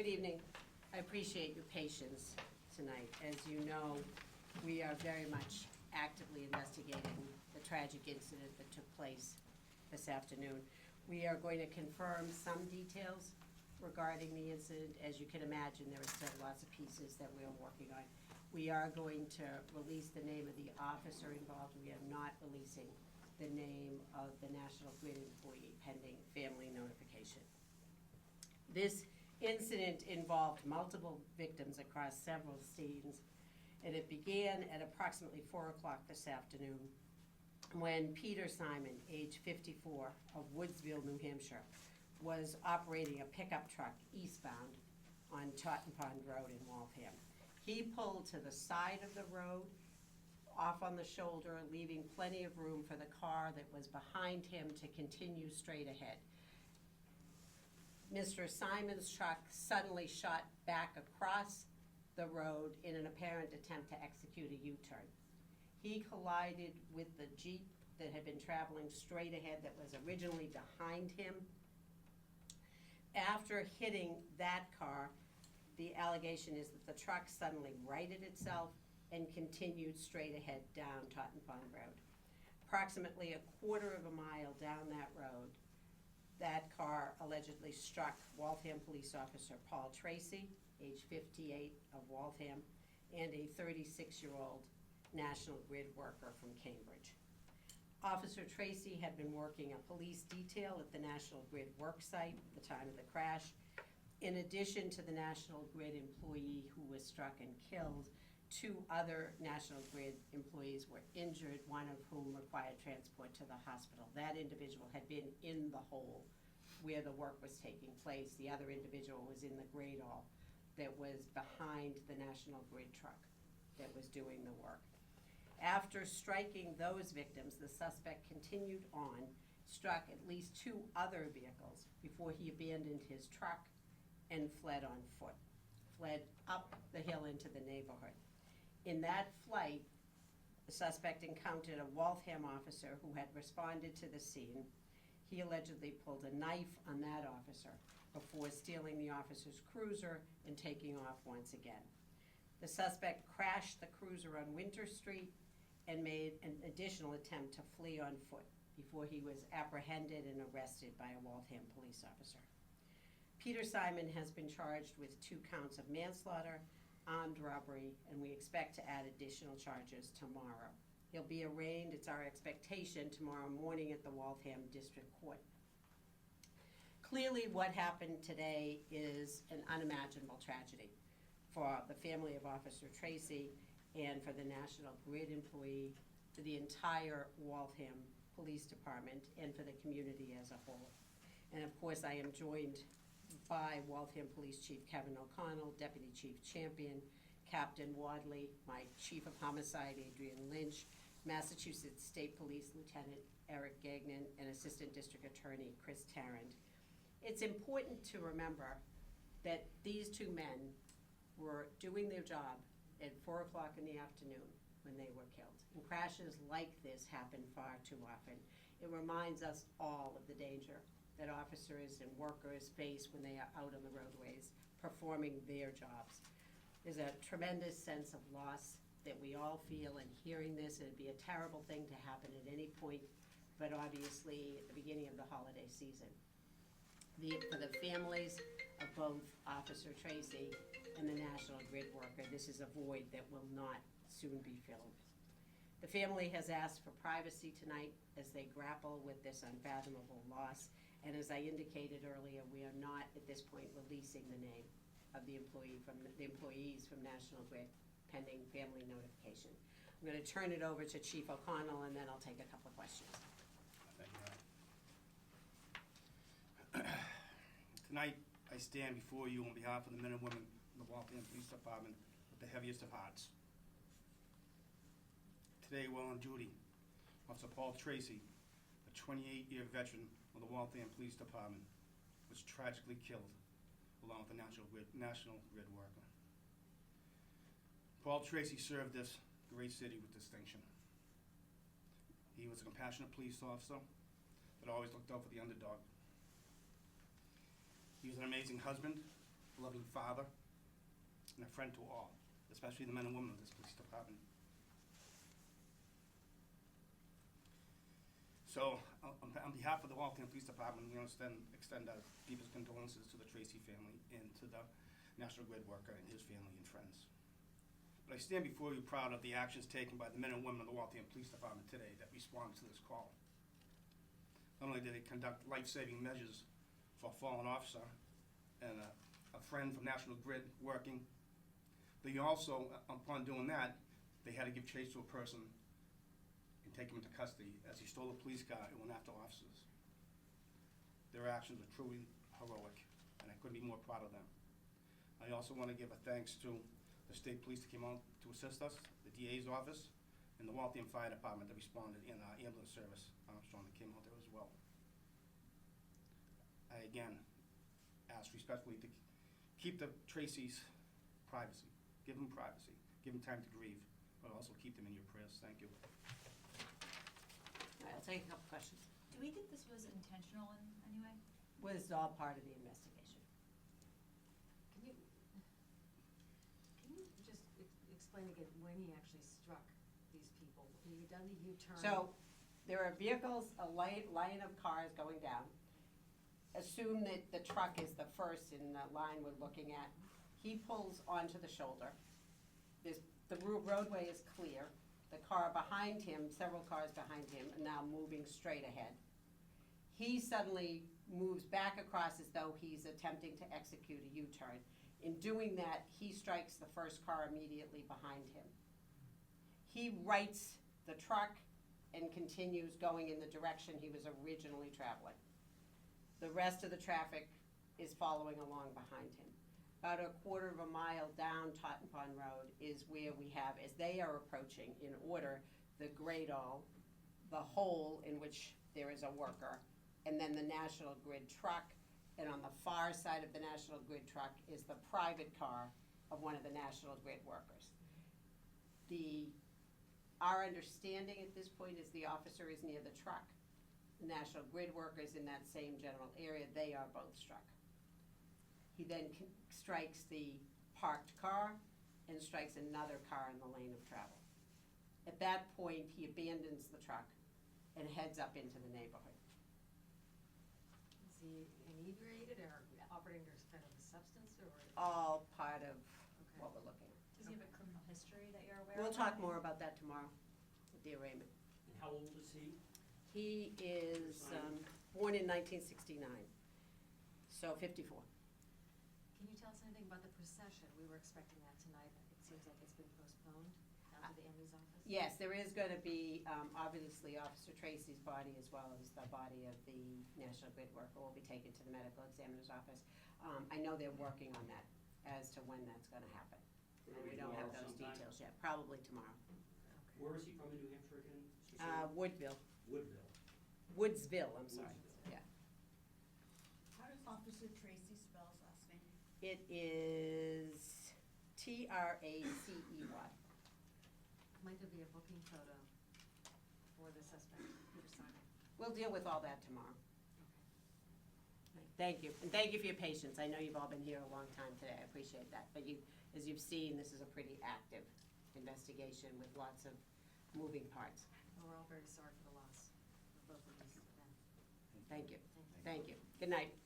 Good evening. I appreciate your patience tonight. As you know, we are very much actively investigating the tragic incident that took place this afternoon. We are going to confirm some details regarding the incident. As you can imagine, there are still lots of pieces that we are working on. We are going to release the name of the officer involved. We are not releasing the name of the National Grid employee pending family notification. This incident involved multiple victims across several scenes, and it began at approximately 4 o'clock this afternoon when Peter Simon, age 54, of Woodsville, New Hampshire, was operating a pickup truck eastbound on Totten Pond Road in Waltham. He pulled to the side of the road, off on the shoulder, leaving plenty of room for the car that was behind him to continue straight ahead. Mr. Simon's truck suddenly shot back across the road in an apparent attempt to execute a U-turn. He collided with the Jeep that had been traveling straight ahead that was originally behind him. After hitting that car, the allegation is that the truck suddenly righted itself and continued straight ahead down Totten Pond Road. Approximately a quarter of a mile down that road, that car allegedly struck Waltham police officer Paul Tracy, age 58, of Waltham, and a 36-year-old National Grid worker from Cambridge. Officer Tracy had been working a police detail at the National Grid work site at the time of the crash. In addition to the National Grid employee who was struck and killed, 2 other National Grid employees were injured, one of whom required transport to the hospital. That individual had been in the hole where the work was taking place. The other individual was in the gradall that was behind the National Grid truck that was doing the work. After striking those victims, the suspect continued on, struck at least 2 other vehicles before he abandoned his truck and fled on foot, fled up the hill into the neighborhood. In that flight, the suspect encountered a Waltham officer who had responded to the scene. He allegedly pulled a knife on that officer before stealing the officer's cruiser and taking off once again. The suspect crashed the cruiser on Winter Street and made an additional attempt to flee on foot before he was apprehended and arrested by a Waltham police officer. Peter Simon has been charged with 2 counts of manslaughter, armed robbery, and we expect to add additional charges tomorrow. He'll be arraigned, it's our expectation, tomorrow morning at the Waltham District Court. Clearly, what happened today is an unimaginable tragedy for the family of Officer Tracy and for the National Grid employee, for the entire Waltham Police Department, and for the community as a whole. And of course, I am joined by Waltham Police Chief Kevin O'Connell, Deputy Chief Champion, Captain Wadley, my Chief of Homicide, Adrian Lynch, Massachusetts State Police Lieutenant Eric Gagnon, and Assistant District Attorney Chris Tarrant. It's important to remember that these 2 men were doing their job at 4 o'clock in the afternoon when they were killed. And crashes like this happen far too often. It reminds us all of the danger that officers and workers face when they are out on the roadways performing their jobs. There's a tremendous sense of loss that we all feel, and hearing this, it'd be a terrible thing to happen at any point, but obviously at the beginning of the holiday season. For the families of both Officer Tracy and the National Grid worker, this is a void that will not soon be filled. The family has asked for privacy tonight as they grapple with this unfathomable loss, and as I indicated earlier, we are not at this point releasing the name of the employees from National Grid pending family notification. I'm going to turn it over to Chief O'Connell, and then I'll take a couple of questions. Thank you. Tonight, I stand before you on behalf of the men and women of the Waltham Police Department with the heaviest of hearts. Today, while on duty, Officer Paul Tracy, a 28-year veteran of the Waltham Police Department, was tragically killed along with the National Grid worker. Paul Tracy served this great city with distinction. He was a compassionate police officer that always looked out for the underdog. He was an amazing husband, loving father, and a friend to all, especially the men and women of this police department. So, on behalf of the Waltham Police Department, we extend our deepest condolences to the Tracy family and to the National Grid worker and his family and friends. But I stand before you proud of the actions taken by the men and women of the Waltham Police Department today that responded to this call. Not only did they conduct life-saving measures for a fallen officer and a friend from National Grid working, they also, upon doing that, they had to give chase to a person and take him into custody as he stole a police car and went after officers. Their actions were truly heroic, and I couldn't be more proud of them. I also want to give a thanks to the state police that came out to assist us, the DA's office, and the Waltham Fire Department that responded in our ambulance service, Armstrong, that came out there as well. I again ask respectfully to keep the Tracy's privacy, give them privacy, give them time to grieve, but also keep them in your prayers. Thank you. All right, I'll take a couple questions. Do we think this was intentional in any way? Was all part of the investigation. Can you just explain again when he actually struck these people? He had done the U-turn. So, there are vehicles, a line of cars going down. Assume that the truck is the first in the line we're looking at. He pulls onto the shoulder. The roadway is clear. The car behind him, several cars behind him, are now moving straight ahead. He suddenly moves back across as though he's attempting to execute a U-turn. In doing that, he strikes the first car immediately behind him. He rights the truck and continues going in the direction he was originally traveling. The rest of the traffic is following along behind him. About a quarter of a mile down Totten Pond Road is where we have, as they are approaching in order, the Gradle, the hole in which there is a worker, and then the National Grid truck, and on the far side of the National Grid truck is the private car of one of the National Grid workers. Our understanding at this point is the officer is near the truck. The National Grid workers in that same general area, they are both struck. He then strikes the parked car and strikes another car in the lane of travel. At that point, he abandons the truck and heads up into the neighborhood. Is he inebriated or operating under kind of a substance or? All part of Okay. what we're looking at. Does he have a criminal history that you're aware of? We'll talk more about that tomorrow with the arraignment. And how old is he? He is born in 1969, so 54. Can you tell us anything about the procession? We were expecting that tonight. It seems like it's been postponed down to the MD's office. Yes, there is going to be, obviously, Officer Tracy's body as well as the body of the National Grid worker will be taken to the medical examiner's office. I know they're working on that as to when that's going to happen. And we don't have those details yet, probably tomorrow. Where is he from in New Hampshire again? Woodville, Woodville. Woodsville, I'm sorry, Woodsville. yeah. How does Officer Tracy spell his last name? It is Tracey. Might there be a booking photo for the suspect for signing? We'll deal with all that tomorrow. Okay. Thank you, and thank you for your patience. I know you've all been here a long time today, I appreciate that. But as you've seen, this is a pretty active investigation with lots of moving parts. Well, we're all very sorry for the loss of both of these men. Thank you, Thank you. thank you. Good night.